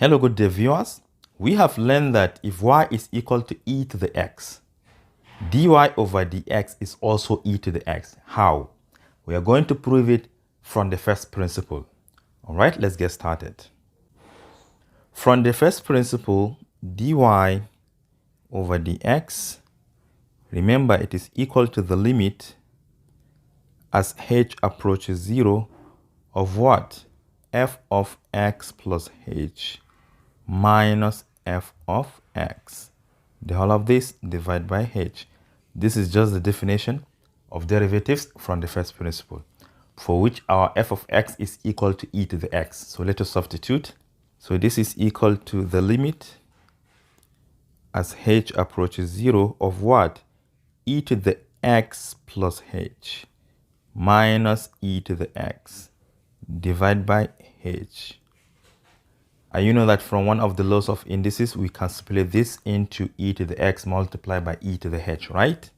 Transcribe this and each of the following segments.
Hello, good day viewers. We have learned that if y is equal to e to the x, dy over dx is also e to the x. How? We are going to prove it from the first principle. All right, let's get started. From the first principle, dy over dx, remember it is equal to the limit as h approaches 0 of what? F of x plus h minus f of x. The whole of this divided by h. This is just the definition of derivatives from the first principle, for which our f of x is equal to e to the x. So let us substitute. So this is equal to the limit as h approaches 0 of what? E to the x plus h minus e to the x divided by h. And you know that from one of the laws of indices, we can split this into e to the x multiplied by e to the h, right?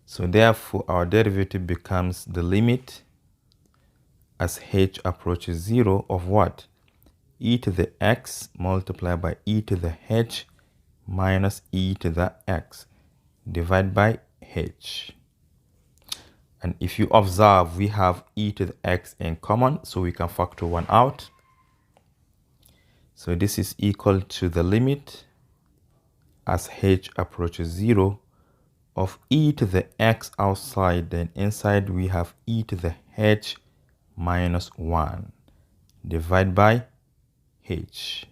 So therefore, our derivative becomes the limit as h approaches 0 of what? E to the x multiplied by e to the h minus e to the x divided by h. And if you observe, we have e to the x in common, so we can factor 1 out. So this is equal to the limit as h approaches 0 of e to the x outside, then inside we have e to the h minus 1 divided by h.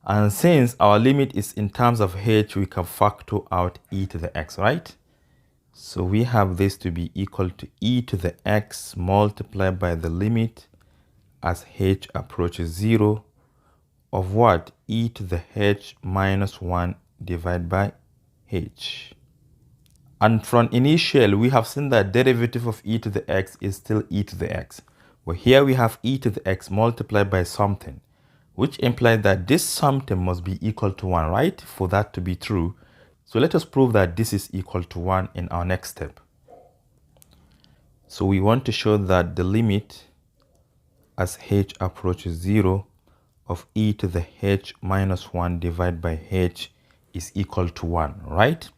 And since our limit is in terms of h, we can factor out e to the x, right? So we have this to be equal to e to the x multiplied by the limit as h approaches 0 of what? E to the h minus 1 divided by h. And from initial, we have seen that derivative of e to the x is still e to the x. Well, here we have e to the x multiplied by something, which implies that this something must be equal to 1, right? For that to be true. So let us prove that this is equal to 1 in our next step. So we want to show that the limit as h approaches 0 of e to the h minus 1 divided by h is equal to 1, right?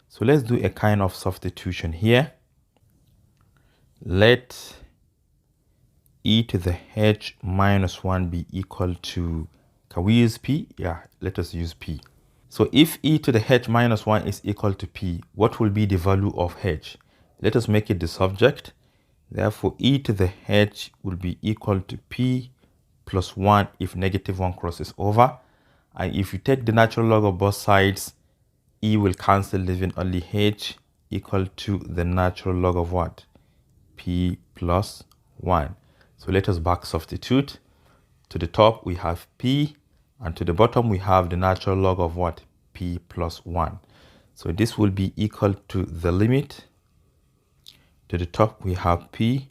So let's do a kind of substitution here. Let e to the h minus 1 be equal to, can we use p? Yeah, let us use p. So if e to the h minus 1 is equal to p, what will be the value of h? Let us make it the subject. Therefore, e to the h will be equal to p plus 1 if negative 1 crosses over. And if you take the natural log of both sides, e will cancel, leaving only h equal to the natural log of what? P plus 1. So let us back substitute. To the top, we have p, and to the bottom, we have the natural log of what? P plus 1. So this will be equal to the limit. To the top, we have p.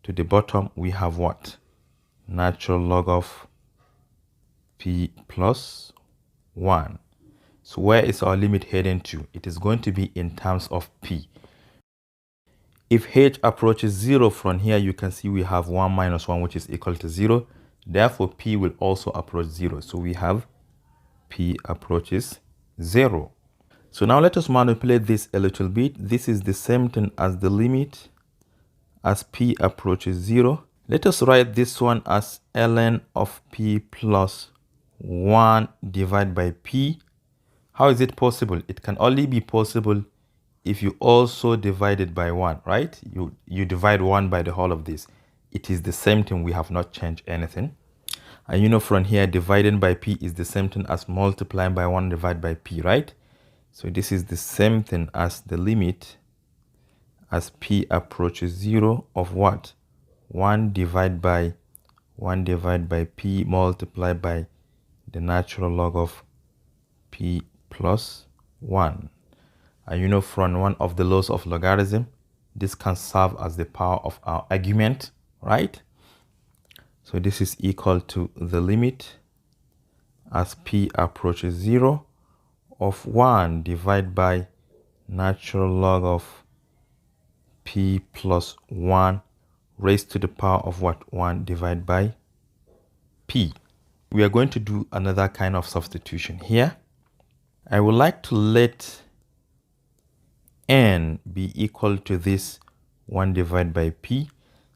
To the bottom, we have what? Natural log of p plus 1. So where is our limit heading to? It is going to be in terms of p. If h approaches 0 from here, you can see we have 1 minus 1, which is equal to 0. Therefore, p will also approach 0. So we have p approaches 0. So now let us manipulate this a little bit. This is the same thing as the limit as p approaches 0. Let us write this one as ln of p plus 1 divided by p. How is it possible? It can only be possible if you also divide it by 1, right? You divide 1 by the whole of this. It is the same thing. We have not changed anything. And you know from here, dividing by p is the same thing as multiplying by 1 divided by p, right? So this is the same thing as the limit as p approaches 0 of what? 1 divided by p multiplied by the natural log of p plus 1. And you know from one of the laws of logarithm, this can serve as the power of our argument, right? So this is equal to the limit as p approaches 0 of 1 divided by natural log of p plus 1 raised to the power of what? 1 divided by p. We are going to do another kind of substitution here. I would like to let n be equal to this 1 divided by p,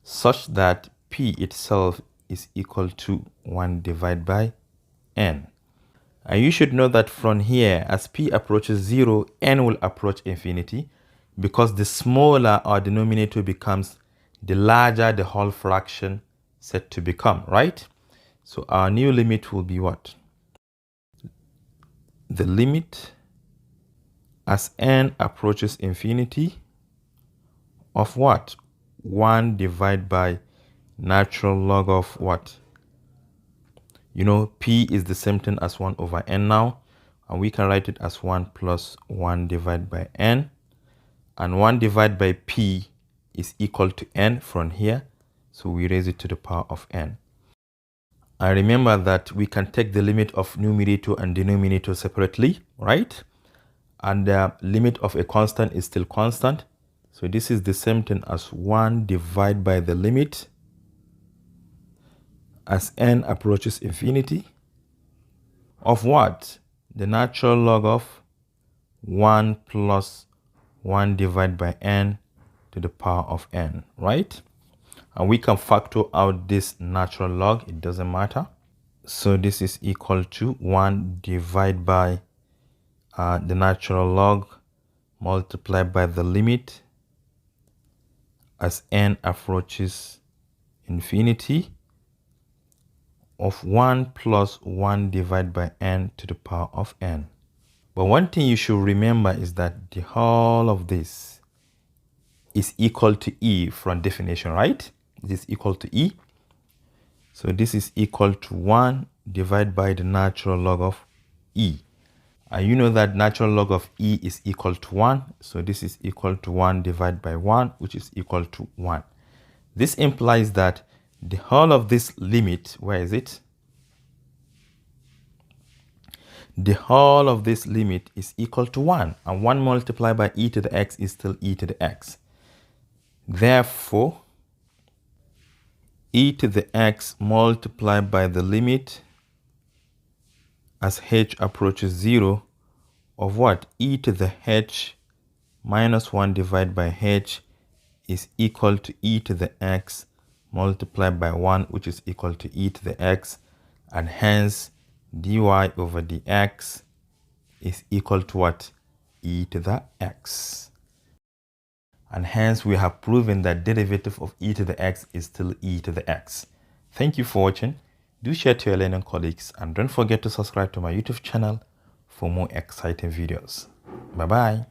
such that p itself is equal to 1 divided by n. And you should know that from here, as p approaches 0, n will approach infinity, because the smaller our denominator becomes, the larger the whole fraction set to become, right? So our new limit will be what? The limit as n approaches infinity of what? 1 divided by natural log of what? You know, p is the same thing as 1 over n now, and we can write it as 1 plus 1 divided by n, and 1 divided by p is equal to n from here, so we raise it to the power of n. And remember that we can take the limit of numerator and denominator separately, right? And the limit of a constant is still constant, so this is the same thing as 1 divided by the limit as n approaches infinity of what? The natural log of 1 plus 1 divided by n to the power of n, right? And we can factor out this natural log, it doesn't matter. So this is equal to 1 divided by the natural log multiplied by the limit as n approaches infinity of 1 plus 1 divided by n to the power of n. But one thing you should remember is that the whole of this is equal to e from definition, right? This is equal to e. So this is equal to 1 divided by the natural log of e. And you know that natural log of e is equal to 1. So this is equal to 1 divided by 1, which is equal to 1. This implies that the whole of this limit, where is it? The whole of this limit is equal to 1. And 1 multiplied by e to the x is still e to the x. Therefore, e to the x multiplied by the limit as h approaches 0 of what? E to the h minus 1 divided by h is equal to e to the x multiplied by 1, which is equal to e to the x, and hence dy over dx is equal to what? E to the x. And hence we have proven that derivative of e to the x is still e to the x. Thank you for watching. Do share to your learning colleagues, and don't forget to subscribe to my YouTube channel for more exciting videos. Bye bye.